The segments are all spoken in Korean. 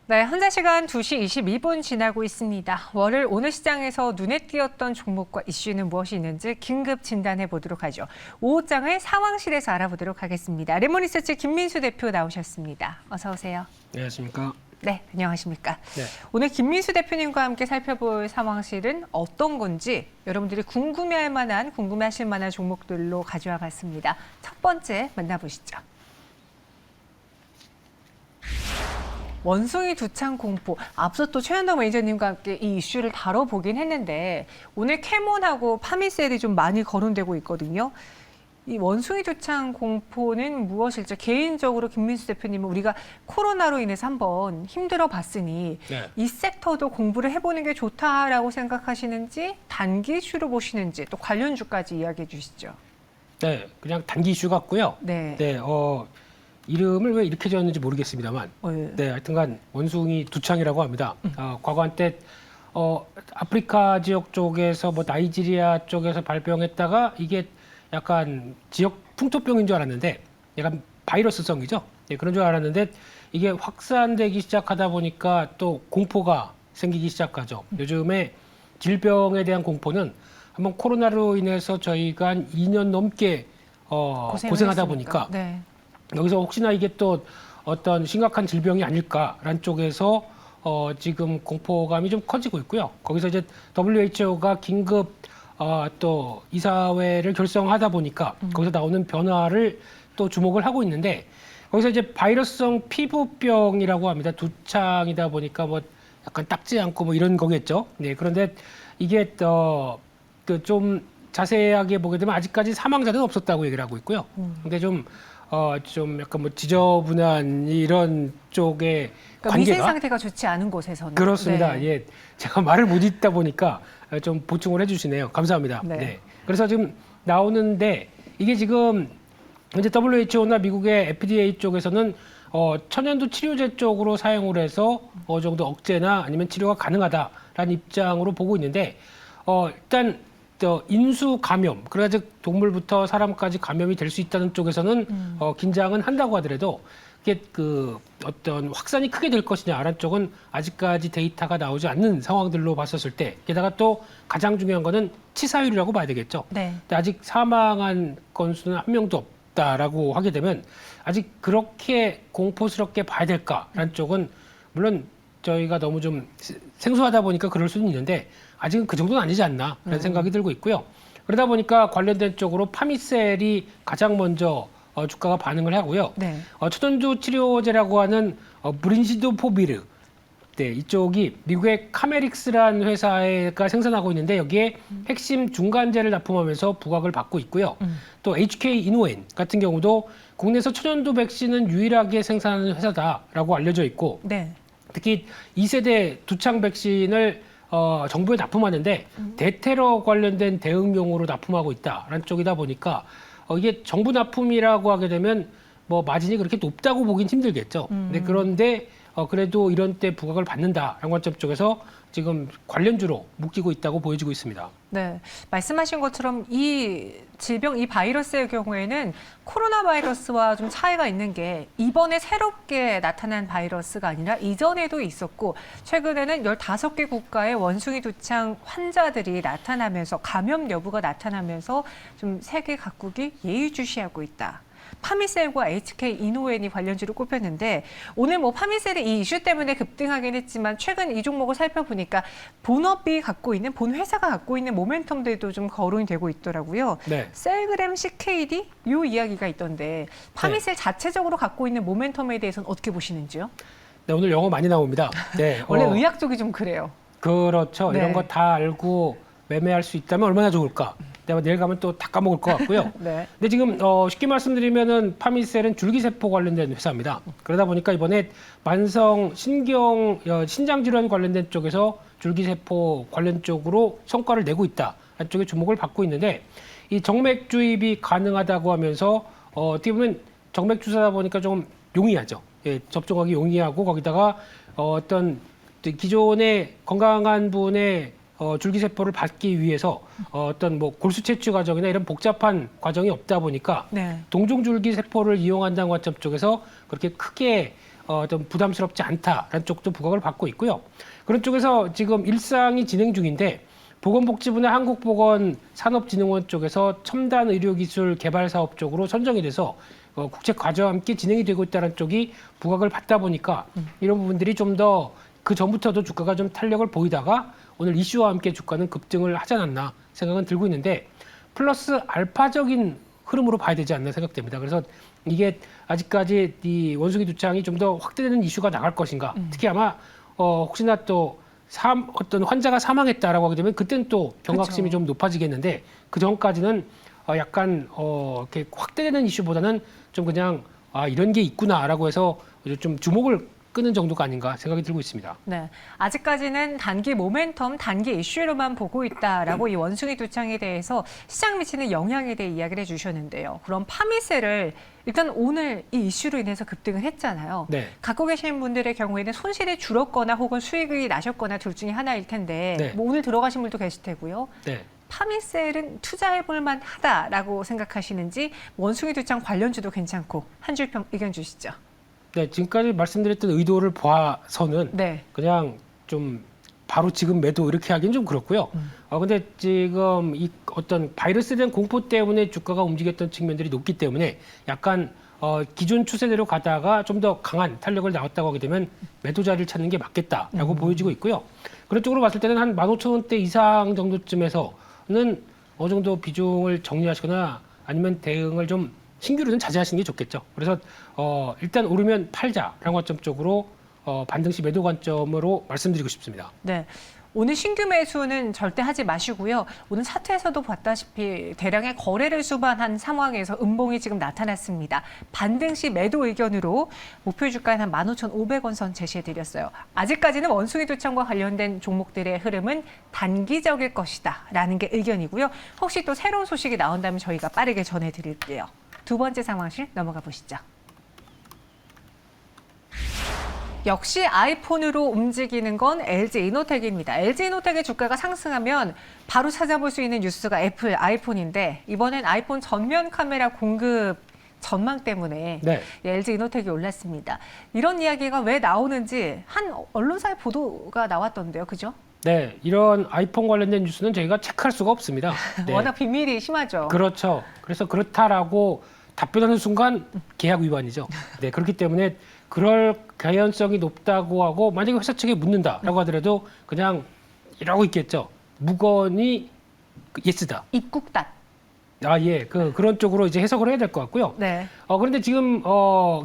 네, 현재 시간 2시 22분 지나고 있습니다. 월요일 오늘 시장에서 눈에 띄었던 종목과 이슈는 무엇이 있는지 긴급 진단해 보도록 하죠. 오후장을 상황실에서 알아보도록 하겠습니다. 레몬리서치 김민수 대표 나오셨습니다. 어서 오세요. 안녕하십니까. 네, 안녕하십니까. 네. 오늘 김민수 대표님과 함께 살펴볼 상황실은 어떤 건지 여러분들이 궁금해하실 만한 종목들로 가져와 봤습니다. 첫 번째 만나보시죠. 원숭이 두창 공포. 앞서 또 최현덕 매니저님과 함께 이 이슈를 다뤄보긴 했는데 오늘 캐몬하고 파미셀이 좀 많이 거론되고 있거든요. 이 원숭이 두창 공포는 무엇일지 개인적으로 김민수 대표님은 우리가 코로나로 인해서 한번 힘들어 봤으니 네. 이 섹터도 공부를 해보는 게 좋다라고 생각하시는지 단기 이슈로 보시는지 또 관련주까지 이야기해 주시죠. 네, 그냥 단기 이슈 같고요. 네. 네, 이름을 왜 이렇게 지었는지 모르겠습니다만, 네, 하여튼간 원숭이 두창이라고 합니다. 과거 한때 아프리카 지역 쪽에서 뭐 나이지리아 쪽에서 발병했다가 이게 약간 지역 풍토병인 줄 알았는데, 약간 바이러스성이죠. 네, 그런 줄 알았는데 이게 확산되기 시작하다 보니까 또 공포가 생기기 시작하죠. 요즘에 질병에 대한 공포는 한번 코로나로 인해서 저희가 한 2년 넘게 고생하다 보니까 네. 여기서 혹시나 이게 또 어떤 심각한 질병이 아닐까라는 쪽에서 지금 공포감이 좀 커지고 있고요. 거기서 이제 WHO가 긴급 또 이사회를 결성하다 보니까 거기서 나오는 변화를 또 주목을 하고 있는데 거기서 이제 바이러스성 피부병이라고 합니다. 두창이다 보니까 뭐 약간 닦지 않고 뭐 이런 거겠죠. 네, 그런데 이게 좀 자세하게 보게 되면 아직까지 사망자는 없었다고 얘기를 하고 있고요. 근데 좀 약간 뭐 지저분한 이런 쪽의 그러니까 관계가 위생 상태가 좋지 않은 곳에서는 그렇습니다. 네. 예, 제가 말을 못 잇다 보니까 좀 보충을 해주시네요. 감사합니다. 네. 네. 그래서 지금 나오는데 이게 지금 현재 WHO나 미국의 FDA 쪽에서는 천연두 치료제 쪽으로 사용을 해서 어느 정도 억제나 아니면 치료가 가능하다라는 입장으로 보고 있는데 일단 인수 감염, 그러니까 즉 동물부터 사람까지 감염이 될 수 있다는 쪽에서는 긴장은 한다고 하더라도 이게 어떤 확산이 크게 될 것이냐라는 쪽은 아직까지 데이터가 나오지 않는 상황들로 봤었을 때, 게다가 또 가장 중요한 거는 치사율이라고 봐야 되겠죠. 네. 근데 아직 사망한 건수는 한 명도 없다라고 하게 되면 아직 그렇게 공포스럽게 봐야 될까라는 쪽은 물론 저희가 너무 좀 생소하다 보니까 그럴 수는 있는데 아직은 그 정도는 아니지 않나라는 생각이 들고 있고요. 그러다 보니까 관련된 쪽으로 파미셀이 가장 먼저 주가가 반응을 하고요. 네. 천연두 치료제라고 하는 브린시도포비르, 네, 이쪽이 미국의 카메릭스라는 회사가 생산하고 있는데 여기에 핵심 중간재를 납품하면서 부각을 받고 있고요. 또 HK 이노엔 같은 경우도 국내에서 천연두 백신은 유일하게 생산하는 회사다라고 알려져 있고 네. 특히 2세대 두창 백신을 정부에 납품하는데 대테러 관련된 대응용으로 납품하고 있다라는 쪽이다 보니까 이게 정부 납품이라고 하게 되면 뭐 마진이 그렇게 높다고 보긴 힘들겠죠. 그런데 그래도 이런 때 부각을 받는다라는 관점 쪽에서 지금 관련주로 묶이고 있다고 보여지고 있습니다. 네, 말씀하신 것처럼 이 질병, 이 바이러스의 경우에는 코로나 바이러스와 좀 차이가 있는 게 이번에 새롭게 나타난 바이러스가 아니라 이전에도 있었고 최근에는 15개 국가의 원숭이 두창 환자들이 나타나면서 감염 여부가 나타나면서 좀 세계 각국이 예의주시하고 있다. 파미셀과 HK 이노엔이 관련주로 꼽혔는데 오늘 뭐 파미셀이 이 이슈 때문에 급등하긴 했지만 최근 이 종목을 살펴보니까 본업이 갖고 있는 본 회사가 갖고 있는 모멘텀들도 좀 거론이 되고 있더라고요. 네. 셀그램 CKD 요 이야기가 있던데 파미셀 자체적으로 갖고 있는 모멘텀에 대해서는 어떻게 보시는지요? 네, 오늘 영어 많이 나옵니다. 네, 원래 의학 쪽이 좀 그래요. 그렇죠. 네. 이런 거 다 알고 매매할 수 있다면 얼마나 좋을까. 내가 내일 가면 또 다 까먹을 것 같고요. 네. 근데 지금 쉽게 말씀드리면은 파미셀은 줄기세포 관련된 회사입니다. 그러다 보니까 이번에 만성 신장 질환 관련된 쪽에서 줄기세포 관련 쪽으로 성과를 내고 있다. 한쪽에 주목을 받고 있는데 이 정맥 주입이 가능하다고 하면서 어떻게 보면 정맥 주사다 보니까 좀 용이하죠. 예, 접종하기 용이하고 거기다가 어떤 기존의 건강한 분의 줄기세포를 받기 위해서 어떤 뭐 골수 채취 과정이나 이런 복잡한 과정이 없다 보니까 네. 동종 줄기세포를 이용한다는 관점 쪽에서 그렇게 크게 좀 부담스럽지 않다라는 쪽도 부각을 받고 있고요. 그런 쪽에서 지금 일상이 진행 중인데 보건복지부나 한국보건산업진흥원 쪽에서 첨단 의료기술 개발 사업 쪽으로 선정이 돼서 국책 과제와 함께 진행이 되고 있다는 쪽이 부각을 받다 보니까 이런 부분들이 좀 더 그 전부터도 주가가 좀 탄력을 보이다가 오늘 이슈와 함께 주가는 급등을 하지 않았나 생각은 들고 있는데 플러스 알파적인 흐름으로 봐야 되지 않나 생각됩니다. 그래서 이게 아직까지 이 원숭이 두창이 좀 더 확대되는 이슈가 나갈 것인가. 특히 아마 혹시나 또 어떤 환자가 사망했다라고 하게 되면 그때는 또 경각심이 그렇죠. 좀 높아지겠는데 그 전까지는 약간 이렇게 확대되는 이슈보다는 좀 그냥 이런 게 있구나라고 해서 좀 주목을 끄는 정도가 아닌가 생각이 들고 있습니다. 네, 아직까지는 단기 모멘텀, 단기 이슈로만 보고 있다라고 이 원숭이 두창에 대해서 시장 미치는 영향에 대해 이야기를 해주셨는데요. 그럼 파미세를 일단 오늘 이 이슈로 인해서 급등을 했잖아요. 네. 갖고 계신 분들의 경우에는 손실이 줄었거나 혹은 수익이 나셨거나 둘 중에 하나일 텐데 네. 뭐 오늘 들어가신 분도 계실 테고요. 네. 파미셀은 투자해볼 만하다라고 생각하시는지 원숭이 두창 관련주도 괜찮고 한 줄 평 의견 주시죠. 네, 지금까지 말씀드렸던 의도를 봐서는 네. 그냥 좀 바로 지금 매도 이렇게 하기는 좀 그렇고요. 근데 지금 이 어떤 바이러스에 대한 공포 때문에 주가가 움직였던 측면들이 높기 때문에 약간 기존 추세대로 가다가 좀 더 강한 탄력을 나왔다고 하게 되면 매도 자리를 찾는 게 맞겠다라고 보여지고 있고요. 그런 쪽으로 봤을 때는 한 15,000원대 이상 정도쯤에서는 어느 정도 비중을 정리하시거나 아니면 대응을 좀 신규로는 자제하시는 게 좋겠죠. 그래서 일단 오르면 팔자라는 관점 쪽으로 반등시 매도 관점으로 말씀드리고 싶습니다. 네. 오늘 신규 매수는 절대 하지 마시고요. 오늘 차트에서도 봤다시피 대량의 거래를 수반한 상황에서 음봉이 지금 나타났습니다. 반등 시 매도 의견으로 목표 주가는 한 15,500원 선 제시해드렸어요. 아직까지는 원숭이 두창과 관련된 종목들의 흐름은 단기적일 것이다 라는 게 의견이고요. 혹시 또 새로운 소식이 나온다면 저희가 빠르게 전해드릴게요. 두 번째 상황실 넘어가 보시죠. 역시 아이폰으로 움직이는 건 LG이노텍입니다. LG이노텍의 주가가 상승하면 바로 찾아볼 수 있는 뉴스가 애플 아이폰인데 이번엔 아이폰 전면 카메라 공급 전망 때문에 네. LG이노텍이 올랐습니다. 이런 이야기가 왜 나오는지 한 언론사의 보도가 나왔던데요. 그죠? 네, 이런 아이폰 관련된 뉴스는 저희가 체크할 수가 없습니다. 네. 워낙 비밀이 심하죠. 그렇죠. 그래서 그렇다라고 답변하는 순간 계약 위반이죠. 네, 그렇기 때문에 그럴 가연성이 높다고 하고 만약에 회사 측에 묻는다라고 하더라도 그냥 이러고 있겠죠. 무건이 예스다. 입국단. 예, 그런 쪽으로 이제 해석을 해야 될 것 같고요. 네. 그런데 지금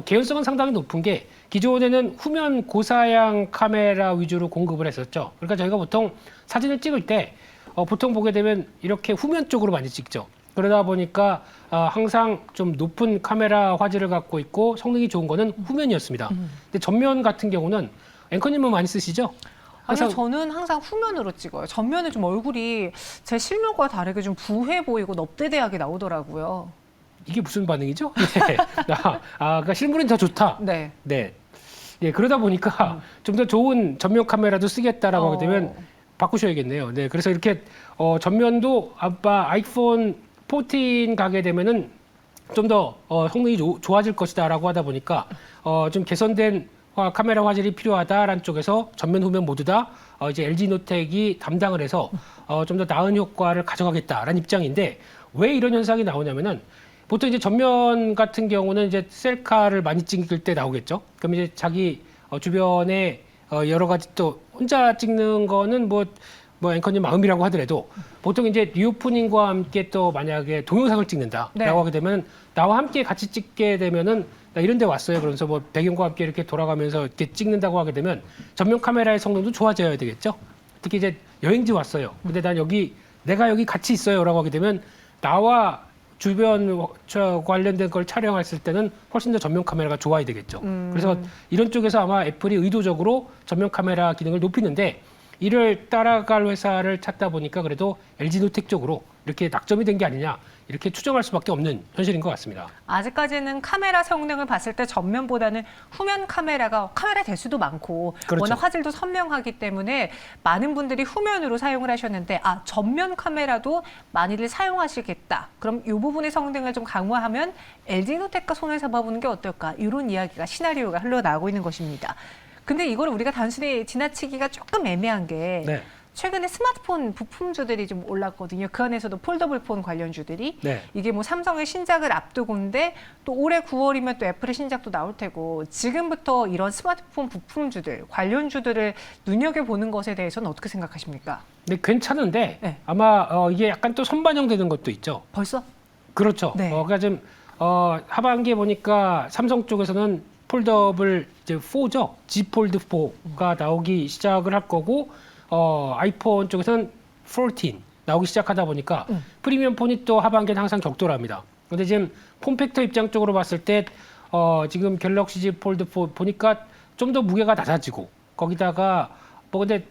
개연성은 상당히 높은 게 기존에는 후면 고사양 카메라 위주로 공급을 했었죠. 그러니까 저희가 보통 사진을 찍을 때 보통 보게 되면 이렇게 후면 쪽으로 많이 찍죠. 그러다 보니까 항상 좀 높은 카메라 화질을 갖고 있고 성능이 좋은 거는 후면이었습니다. 근데 전면 같은 경우는 앵커님은 많이 쓰시죠? 아니요, 저는 항상 후면으로 찍어요. 전면은 좀 얼굴이 제 실물과 다르게 좀 부해 보이고 넙대대하게 나오더라고요. 이게 무슨 반응이죠? 네. 그러니까 실물은 더 좋다. 네. 네. 네, 그러다 보니까 좀 더 좋은 전면 카메라도 쓰겠다라고 하게 되면 바꾸셔야겠네요. 네, 그래서 이렇게 전면도 아빠 아이폰 14 가게 되면은 좀 더 성능이 좋아질 것이다라고 하다 보니까 좀 개선된 카메라 화질이 필요하다라는 쪽에서 전면 후면 모두 다 이제 LG노텍이 담당을 해서 좀 더 나은 효과를 가져가겠다라는 입장인데 왜 이런 현상이 나오냐면은 보통 이제 전면 같은 경우는 이제 셀카를 많이 찍을 때 나오겠죠. 그럼 이제 자기 주변에 여러 가지 또 혼자 찍는 거는 뭐 앵커님 마음이라고 하더라도 보통 이제 리오프닝과 함께 또 만약에 동영상을 찍는다라고 네. 하게 되면 나와 함께 같이 찍게 되면은 나 이런 데 왔어요. 그러면서 뭐 배경과 함께 이렇게 돌아가면서 이렇게 찍는다고 하게 되면 전면 카메라의 성능도 좋아져야 되겠죠. 특히 이제 여행지 왔어요. 근데 난 내가 여기 같이 있어요라고 하게 되면 나와 주변 관련된 걸 촬영했을 때는 훨씬 더 전면 카메라가 좋아야 되겠죠. 그래서 이런 쪽에서 아마 애플이 의도적으로 전면 카메라 기능을 높이는데 이를 따라갈 회사를 찾다 보니까 그래도 LG노텍 쪽으로 이렇게 낙점이 된 게 아니냐 이렇게 추정할 수밖에 없는 현실인 것 같습니다. 아직까지는 카메라 성능을 봤을 때 전면보다는 후면 카메라 대수도 많고 그렇죠. 워낙 화질도 선명하기 때문에 많은 분들이 후면으로 사용을 하셨는데 전면 카메라도 많이들 사용하시겠다. 그럼 이 부분의 성능을 좀 강화하면 LG노텍과 손을 잡아보는 게 어떨까? 이런 이야기가 시나리오가 흘러나오고 있는 것입니다. 근데 이걸 우리가 단순히 지나치기가 조금 애매한 게 네. 최근에 스마트폰 부품주들이 좀 올랐거든요. 그 안에서도 폴더블 폰 관련주들이 네. 이게 뭐 삼성의 신작을 앞두고인데 또 올해 9월이면 또 애플의 신작도 나올 테고 지금부터 이런 스마트폰 부품주들 관련주들을 눈여겨보는 것에 대해서는 어떻게 생각하십니까? 네, 괜찮은데 네. 아마 이게 약간 또 선반영되는 것도 있죠. 벌써? 그렇죠. 네. 그러니까 좀 하반기에 보니까 삼성 쪽에서는 폴더블 이제 4죠. G 폴드 4가 나오기 시작을 할 거고 아이폰 쪽에서는 14 나오기 시작하다 보니까 프리미엄 폰이 또 하반기에는 항상 격돌합니다. 근데 지금 폼팩터 입장 쪽으로 봤을 때 지금 갤럭시 Z 폴드 4 보니까 좀 더 무게가 낮아지고 거기다가 근데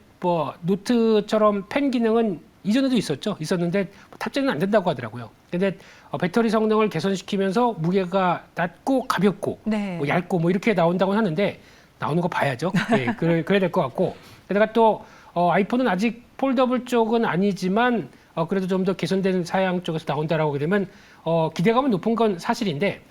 노트처럼 펜 기능은 이전에도 있었는데 탑재는 안 된다고 하더라고요. 근데 배터리 성능을 개선시키면서 무게가 낮고 가볍고 네. 얇고 이렇게 나온다고 하는데 나오는 거 봐야죠. 네, 그래야 될 것 같고 게다가 또 아이폰은 아직 폴더블 쪽은 아니지만 그래도 좀 더 개선된 사양 쪽에서 나온다라고 하게 되면 기대감은 높은 건 사실인데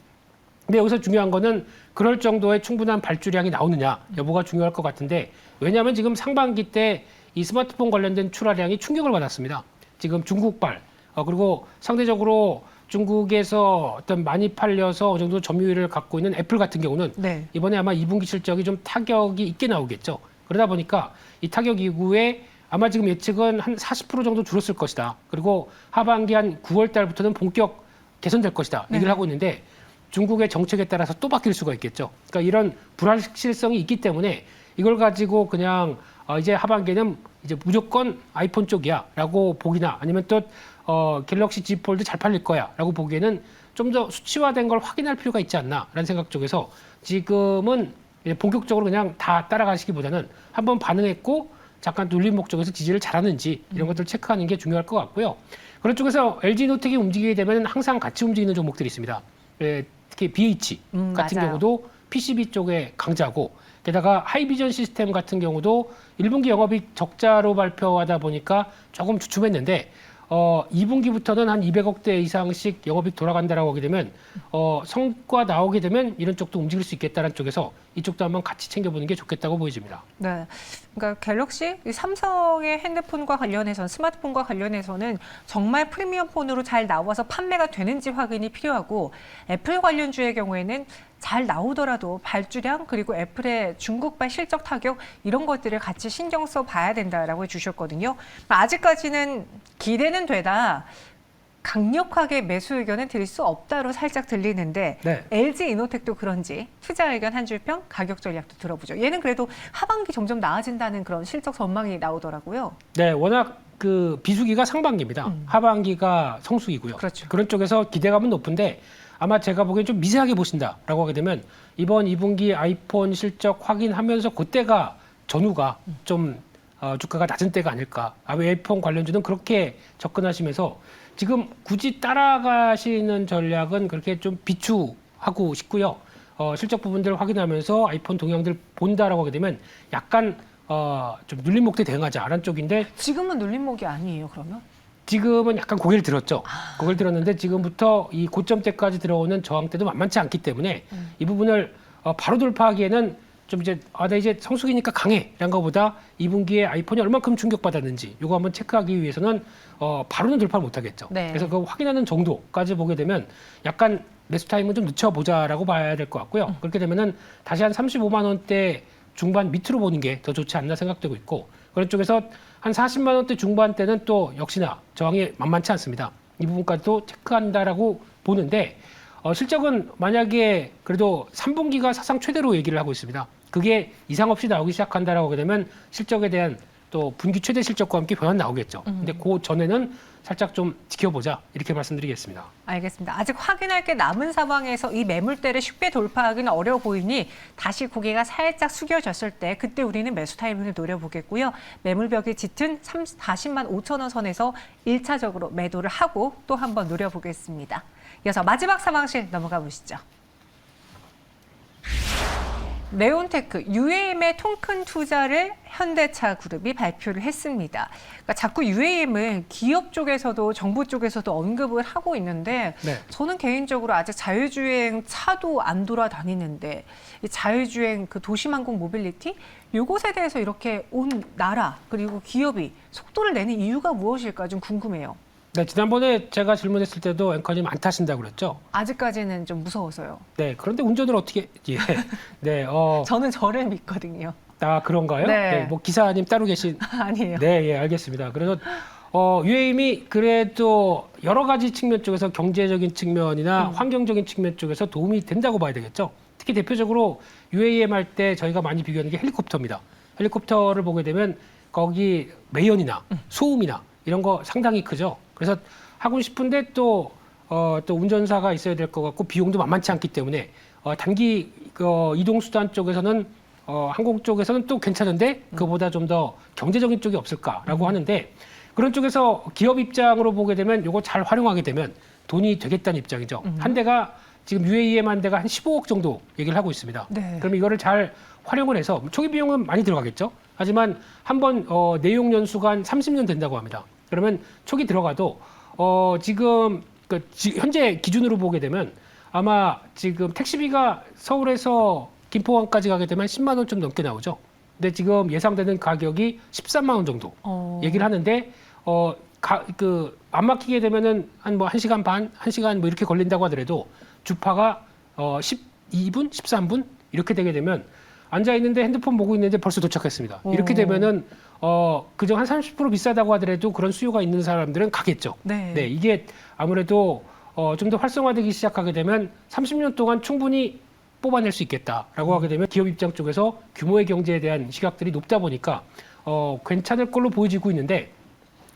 근데 여기서 중요한 거는 그럴 정도의 충분한 발주량이 나오느냐 여부가 중요할 것 같은데 왜냐하면 지금 상반기 때 이 스마트폰 관련된 출하량이 충격을 받았습니다. 지금 중국발 그리고 상대적으로 중국에서 어떤 많이 팔려서 어느 정도 점유율을 갖고 있는 애플 같은 경우는 네. 이번에 아마 2분기 실적이 좀 타격이 있게 나오겠죠. 그러다 보니까 이 타격 이후에 아마 지금 예측은 한 40% 정도 줄었을 것이다. 그리고 하반기 한 9월 달부터는 본격 개선될 것이다. 얘기를 네. 하고 있는데 중국의 정책에 따라서 또 바뀔 수가 있겠죠. 그러니까 이런 불확실성이 있기 때문에 이걸 가지고 그냥 이제 하반기에는 이제 무조건 아이폰 쪽이야라고 보기나 아니면 또 갤럭시 Z 폴드 잘 팔릴 거야라고 보기에는 좀 더 수치화된 걸 확인할 필요가 있지 않나라는 생각 쪽에서 지금은 이제 본격적으로 그냥 다 따라가시기보다는 한번 반응했고 잠깐 눌림 목적에서 지지를 잘하는지 이런 것들을 체크하는 게 중요할 것 같고요. 그런 쪽에서 LG노텍이 움직이게 되면 항상 같이 움직이는 종목들이 있습니다. 특히 BH 같은 맞아요. 경우도 PCB 쪽에 강자고 게다가 하이비전 시스템 같은 경우도 1분기 영업이익 적자로 발표하다 보니까 조금 주춤했는데 2분기부터는 한 200억대 이상씩 영업이익 돌아간다라고 하게 되면 성과 나오게 되면 이런 쪽도 움직일 수 있겠다는 쪽에서 이쪽도 한번 같이 챙겨보는 게 좋겠다고 보여집니다. 네, 그러니까 갤럭시, 이 삼성의 핸드폰과 관련해서는 스마트폰과 관련해서는 정말 프리미엄 폰으로 잘 나와서 판매가 되는지 확인이 필요하고 애플 관련주의 경우에는 잘 나오더라도 발주량 그리고 애플의 중국발 실적 타격 이런 것들을 같이 신경 써 봐야 된다라고 해주셨거든요. 아직까지는 기대는 되다. 강력하게 매수 의견은 드릴 수 없다로 살짝 들리는데 네. LG 이노텍도 그런지 투자 의견 한 줄평 가격 전략도 들어보죠. 얘는 그래도 하반기 점점 나아진다는 그런 실적 전망이 나오더라고요. 네, 워낙 그 비수기가 상반기입니다. 하반기가 성수기고요. 그렇죠. 그런 쪽에서 기대감은 높은데 아마 제가 보기엔 좀 미세하게 보신다라고 하게 되면 이번 2분기 아이폰 실적 확인하면서 그때가 전후가 좀 주가가 낮은 때가 아닐까. 아이폰 관련주는 그렇게 접근하시면서 지금 굳이 따라가시는 전략은 그렇게 좀 비추하고 싶고요. 실적 부분들을 확인하면서 아이폰 동향들 본다라고 하게 되면 약간 좀 눌림목대 대응하자라는 쪽인데 지금은 눌림목이 아니에요, 그러면? 지금은 약간 고개를 들었죠. 고개를 들었는데 지금부터 이 고점대까지 들어오는 저항대도 만만치 않기 때문에 이 부분을 바로 돌파하기에는 좀 이제 나 이제 성수기니까 강해 이런 거보다 2분기에 아이폰이 얼만큼 충격받았는지 이거 한번 체크하기 위해서는 바로는 돌파를 못하겠죠. 네. 그래서 그 확인하는 정도까지 보게 되면 약간 매수 타임은 좀 늦춰보자라고 봐야 될 것 같고요. 그렇게 되면은 다시 한 35만 원대 중반 밑으로 보는 게 더 좋지 않나 생각되고 있고 그런 쪽에서 한 40만 원대 중반대는 또 역시나 저항이 만만치 않습니다. 이 부분까지도 체크한다라고 보는데 실적은 만약에 그래도 3분기가 사상 최대로 얘기를 하고 있습니다. 그게 이상 없이 나오기 시작한다라고 하게 되면 실적에 대한 또 분기 최대 실적과 함께 변화 나오겠죠. 근데 그 전에는 살짝 좀 지켜보자 이렇게 말씀드리겠습니다. 알겠습니다. 아직 확인할 게 남은 상황에서 이 매물대를 쉽게 돌파하기는 어려워 보이니 다시 고개가 살짝 숙여졌을 때 그때 우리는 매수 타이밍을 노려보겠고요. 매물벽이 짙은 40만 5천 원 선에서 1차적으로 매도를 하고 또 한번 노려보겠습니다. 이어서 마지막 상황실 넘어가 보시죠. 네온테크, UAM의 통큰 투자를 현대차 그룹이 발표를 했습니다. 그러니까 자꾸 UAM을 기업 쪽에서도 정부 쪽에서도 언급을 하고 있는데 네. 저는 개인적으로 아직 자율주행 차도 안 돌아다니는데 이 자율주행 그 도시만공 모빌리티 이것에 대해서 이렇게 온 나라 그리고 기업이 속도를 내는 이유가 무엇일까 좀 궁금해요. 네, 지난번에 제가 질문했을 때도 앵커님 안 타신다고 그랬죠? 아직까지는 좀 무서워서요. 네, 그런데 운전을 어떻게, 예. 네, 저는 저를 믿거든요. 아, 그런가요? 네. 뭐 기사님 따로 계신. 아니에요. 네, 예, 알겠습니다. 그래서, UAM이 그래도 여러 가지 측면 쪽에서 경제적인 측면이나 환경적인 측면 쪽에서 도움이 된다고 봐야 되겠죠? 특히 대표적으로 UAM 할 때 저희가 많이 비교하는 게 헬리콥터입니다. 헬리콥터를 보게 되면 거기 매연이나 소음이나 이런 거 상당히 크죠. 그래서 하고 싶은데 또 운전사가 있어야 될 것 같고 비용도 만만치 않기 때문에 단기 이동 수단 쪽에서는 항공 쪽에서는 또 괜찮은데 그보다 좀 더 경제적인 쪽이 없을까라고 하는데 그런 쪽에서 기업 입장으로 보게 되면 이거 잘 활용하게 되면 돈이 되겠다는 입장이죠. 한 대가 지금 UAM 한 대가 한 15억 정도 얘기를 하고 있습니다. 네. 그럼 이거를 잘 활용을 해서 초기 비용은 많이 들어가겠죠. 하지만 한번 내용 연수가 한 30년 된다고 합니다. 그러면 초기 들어가도 지금 현재 기준으로 보게 되면 아마 지금 택시비가 서울에서 김포항까지 가게 되면 10만 원 좀 넘게 나오죠. 근데 지금 예상되는 가격이 13만 원 정도 얘기를 하는데 안 막히게 되면은 한 1시간 반, 1시간 뭐 이렇게 걸린다고 하더라도 주파가 12분, 13분 이렇게 되게 되면 앉아 있는데 핸드폰 보고 있는데 벌써 도착했습니다. 이렇게 되면은 그저 한 30% 비싸다고 하더라도 그런 수요가 있는 사람들은 가겠죠. 네. 네, 이게 아무래도 좀 더 활성화되기 시작하게 되면 30년 동안 충분히 뽑아낼 수 있겠다라고 하게 되면 기업 입장 쪽에서 규모의 경제에 대한 시각들이 높다 보니까 괜찮을 걸로 보여지고 있는데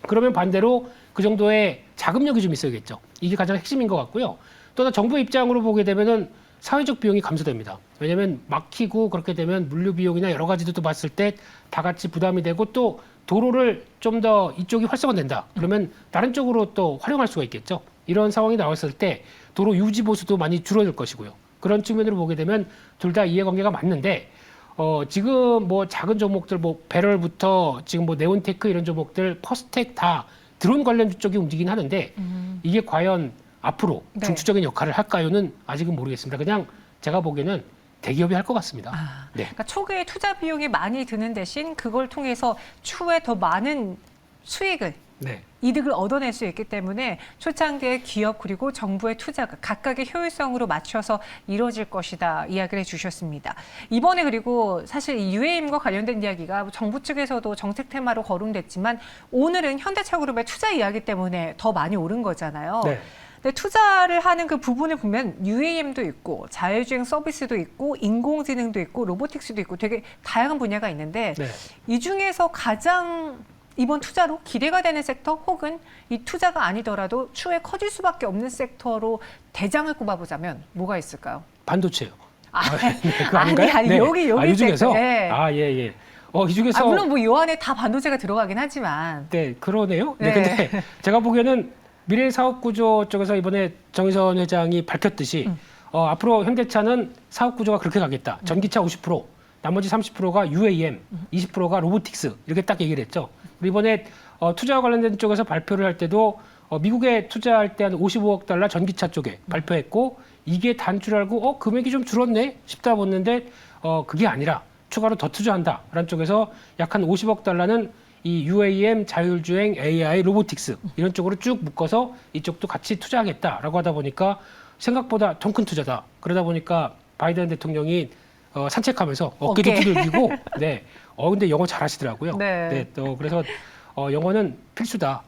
그러면 반대로 그 정도의 자금력이 좀 있어야겠죠. 이게 가장 핵심인 것 같고요. 또 정부 입장으로 보게 되면은 사회적 비용이 감소됩니다. 왜냐하면 막히고 그렇게 되면 물류 비용이나 여러 가지도 봤을 때 다 같이 부담이 되고 또 도로를 좀 더 이쪽이 활성화된다. 그러면 다른 쪽으로 또 활용할 수가 있겠죠. 이런 상황이 나왔을 때 도로 유지 보수도 많이 줄어들 것이고요. 그런 측면으로 보게 되면 둘 다 이해관계가 맞는데 지금 뭐 작은 종목들 뭐 배럴부터 지금 뭐 네온테크 이런 종목들 퍼스텍 다 드론 관련 쪽이 움직이긴 하는데 이게 과연 앞으로 네. 중추적인 역할을 할까요는 아직은 모르겠습니다. 그냥 제가 보기에는 대기업이 할 것 같습니다. 네. 그러니까 초기에 투자 비용이 많이 드는 대신 그걸 통해서 추후에 더 많은 수익을 네. 이득을 얻어낼 수 있기 때문에 초창기에 기업 그리고 정부의 투자가 각각의 효율성으로 맞춰서 이루어질 것이다 이야기를 해주셨습니다. 이번에 그리고 사실 이 UAM과 관련된 이야기가 정부 측에서도 정책 테마로 거론됐지만 오늘은 현대차그룹의 투자 이야기 때문에 더 많이 오른 거잖아요. 네. 근데 투자를 하는 그 부분을 보면 UAM도 있고 자율주행 서비스도 있고 인공지능도 있고 로보틱스도 있고 되게 다양한 분야가 있는데 네. 이 중에서 가장 이번 투자로 기대가 되는 섹터 혹은 이 투자가 아니더라도 추후에 커질 수밖에 없는 섹터로 대장을 꼽아보자면 뭐가 있을까요? 반도체요. 네, 그거 아닌가요? 아니, 여기 이 중에서? 섹터. 네. 예. 이 중에서 물론 뭐 요 안에 다 반도체가 들어가긴 하지만 네, 그러네요. 네, 네. 근데 제가 보기에는 미래 사업 구조 쪽에서 이번에 정의선 회장이 밝혔듯이 앞으로 현대차는 사업 구조가 그렇게 가겠다. 전기차 50%, 나머지 30%가 UAM, 20%가 로보틱스 이렇게 딱 얘기를 했죠. 그리고 이번에 투자와 관련된 쪽에서 발표를 할 때도 미국에 투자할 때 한 55억 달러 전기차 쪽에 발표했고 이게 단줄 알고 금액이 좀 줄었네 싶다 봤는데 그게 아니라 추가로 더 투자한다라는 쪽에서 약 한 50억 달러는 이 UAM, 자율주행, AI, 로보틱스 이런 쪽으로 쭉 묶어서 이쪽도 같이 투자하겠다라고 하다 보니까 생각보다 통 큰 투자다. 그러다 보니까 바이든 대통령이 산책하면서 어깨도 두들기고 네. 근데 영어 잘하시더라고요. 네. 또 그래서 영어는 필수다.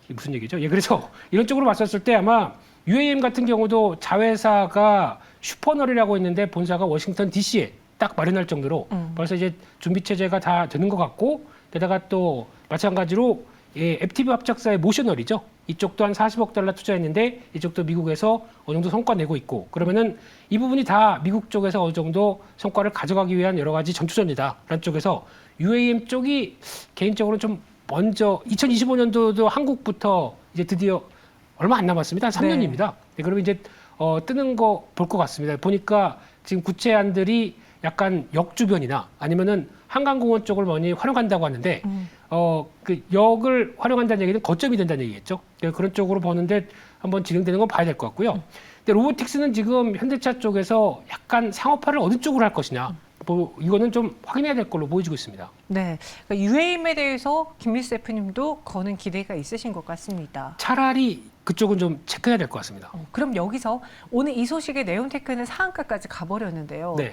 이게 무슨 얘기죠? 예, 그래서 이런 쪽으로 봤었을 때 아마 UAM 같은 경우도 자회사가 슈퍼널이라고 있는데 본사가 워싱턴 DC에 딱 마련할 정도로 벌써 이제 준비 체제가 다 되는 것 같고 게다가 또 마찬가지로 FTV 합작사의 모셔널이죠. 이쪽도 한 40억 달러 투자했는데 이쪽도 미국에서 어느 정도 성과 내고 있고 그러면은 이 부분이 다 미국 쪽에서 어느 정도 성과를 가져가기 위한 여러 가지 전투전이다라는 쪽에서 UAM 쪽이 개인적으로 좀 먼저 2025년도도 한국부터 이제 드디어 얼마 안 남았습니다. 한 3년입니다. 네, 그러면 이제 뜨는 거 볼 것 같습니다. 보니까 지금 구체안들이 약간 역 주변이나 아니면은 한강공원 쪽을 많이 활용한다고 하는데 그 역을 활용한다는 얘기는 거점이 된다는 얘기겠죠. 그런 쪽으로 보는데 한번 진행되는 건 봐야 될 것 같고요. 근데 로보틱스는 지금 현대차 쪽에서 약간 상업화를 어느 쪽으로 할 것이냐. 뭐 이거는 좀 확인해야 될 걸로 보여지고 있습니다. 네, 그러니까 UAM에 대해서 김민수 대표님도 거는 기대가 있으신 것 같습니다. 차라리 그쪽은 좀 체크해야 될 것 같습니다. 그럼 여기서 오늘 이 소식에 네온테크는 상한가까지 가버렸는데요. 네.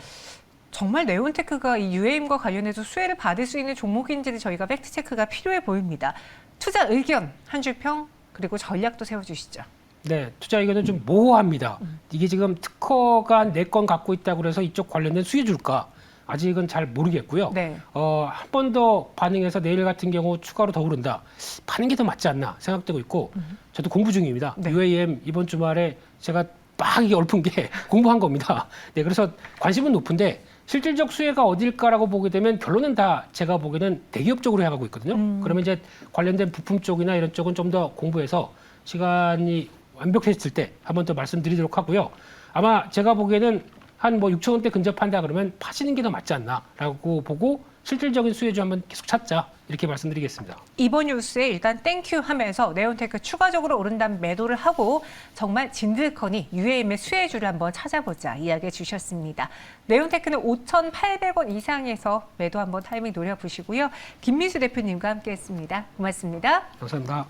정말 네온테크가 이 UAM과 관련해서 수혜를 받을 수 있는 종목인지를 저희가 팩트체크가 필요해 보입니다. 투자 의견, 한 줄 평, 그리고 전략도 세워주시죠. 네, 투자 의견은 좀 모호합니다. 이게 지금 특허가 4건 갖고 있다고 그래서 이쪽 관련된 수혜 줄까? 아직은 잘 모르겠고요. 네. 한 번 더 반응해서 내일 같은 경우 추가로 더 오른다. 파는 게 더 맞지 않나 생각되고 있고 저도 공부 중입니다. 네. UAM 이번 주말에 제가 막 이게 얽힌 게 공부한 겁니다. 네, 그래서 관심은 높은데 실질적 수혜가 어딜까라고 보게 되면 결론은 다 제가 보기에는 대기업 쪽으로 향하고 있거든요. 그러면 이제 관련된 부품 쪽이나 이런 쪽은 좀 더 공부해서 시간이 완벽했을 때 한 번 더 말씀드리도록 하고요. 아마 제가 보기에는 한 뭐 6천 원대 근접한다 그러면 파시는 게 더 맞지 않나라고 보고 실질적인 수혜주 한번 계속 찾자 이렇게 말씀드리겠습니다. 이번 뉴스에 일단 땡큐 하면서 네온테크 추가적으로 오른다면 매도를 하고 정말 진득하니 UAM의 수혜주를 한번 찾아보자 이야기해 주셨습니다. 네온테크는 5,800원 이상에서 매도 한번 타이밍 노려보시고요. 김민수 대표님과 함께했습니다. 고맙습니다. 감사합니다.